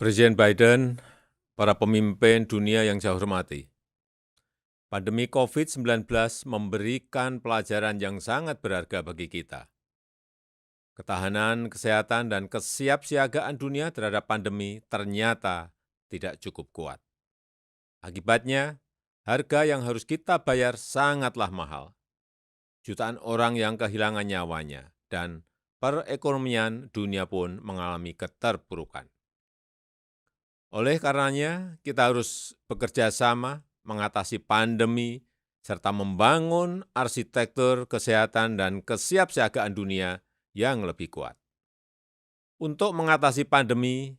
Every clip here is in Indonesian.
Presiden Biden, para pemimpin dunia yang saya hormati, pandemi COVID-19 memberikan pelajaran yang sangat berharga bagi kita. Ketahanan kesehatan dan kesiapsiagaan dunia terhadap pandemi ternyata tidak cukup kuat. Akibatnya, harga yang harus kita bayar sangatlah mahal. Jutaan orang yang kehilangan nyawanya dan perekonomian dunia pun mengalami keterpurukan. Oleh karenanya, kita harus bekerja sama mengatasi pandemi serta membangun arsitektur kesehatan dan kesiapsiagaan dunia yang lebih kuat. Untuk mengatasi pandemi,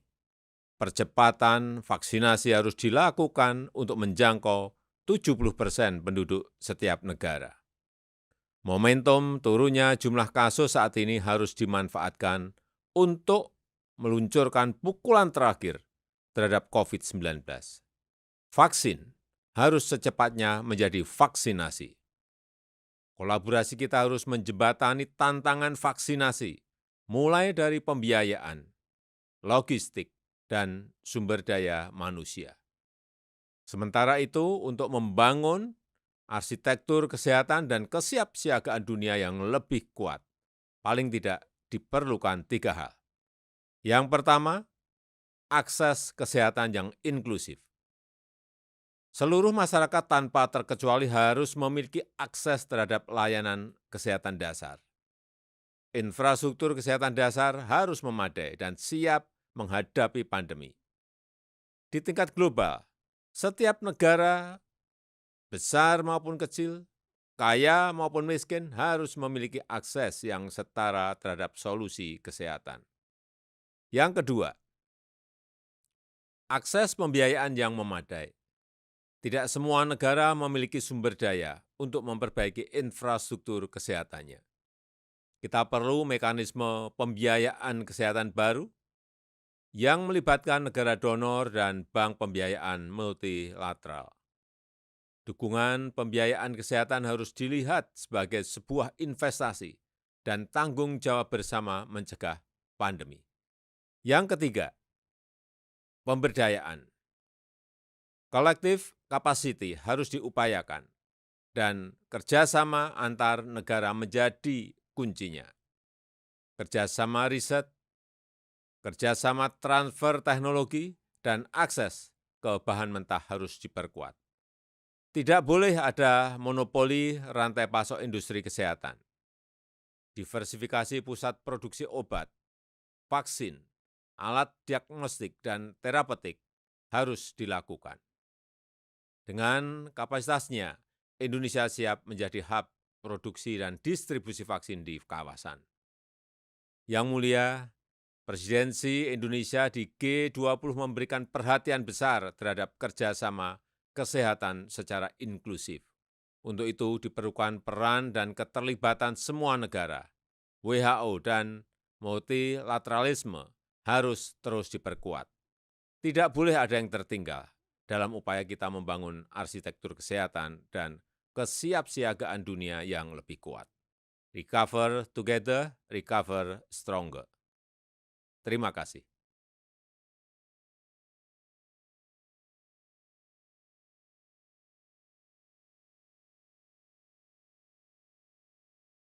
percepatan vaksinasi harus dilakukan untuk menjangkau 70% penduduk setiap negara. Momentum turunnya jumlah kasus saat ini harus dimanfaatkan untuk meluncurkan pukulan terakhir terhadap COVID-19. Vaksin harus secepatnya menjadi vaksinasi. Kolaborasi kita harus menjembatani tantangan vaksinasi, mulai dari pembiayaan, logistik, dan sumber daya manusia. Sementara itu, untuk membangun arsitektur kesehatan dan kesiapsiagaan dunia yang lebih kuat, paling tidak diperlukan 3 hal. Yang pertama, akses kesehatan yang inklusif. Seluruh masyarakat tanpa terkecuali harus memiliki akses terhadap layanan kesehatan dasar. Infrastruktur kesehatan dasar harus memadai dan siap menghadapi pandemi. Di tingkat global, setiap negara, besar maupun kecil, kaya maupun miskin, harus memiliki akses yang setara terhadap solusi kesehatan. Yang kedua, akses pembiayaan yang memadai. Tidak semua negara memiliki sumber daya untuk memperbaiki infrastruktur kesehatannya. Kita perlu mekanisme pembiayaan kesehatan baru yang melibatkan negara donor dan bank pembiayaan multilateral. Dukungan pembiayaan kesehatan harus dilihat sebagai sebuah investasi dan tanggung jawab bersama mencegah pandemi. Yang ketiga, pemberdayaan. Collective capacity harus diupayakan dan kerjasama antar negara menjadi kuncinya. Kerjasama riset, kerjasama transfer teknologi, dan akses ke bahan mentah harus diperkuat. Tidak boleh ada monopoli rantai pasok industri kesehatan. Diversifikasi pusat produksi obat, vaksin, alat diagnostik, dan terapeutik harus dilakukan. Dengan kapasitasnya, Indonesia siap menjadi hub produksi dan distribusi vaksin di kawasan. Yang mulia, Presidensi Indonesia di G20 memberikan perhatian besar terhadap kerjasama kesehatan secara inklusif. Untuk itu diperlukan peran dan keterlibatan semua negara. WHO dan multilateralisme harus terus diperkuat. Tidak boleh ada yang tertinggal dalam upaya kita membangun arsitektur kesehatan dan kesiapsiagaan dunia yang lebih kuat. Recover together, recover stronger. Terima kasih.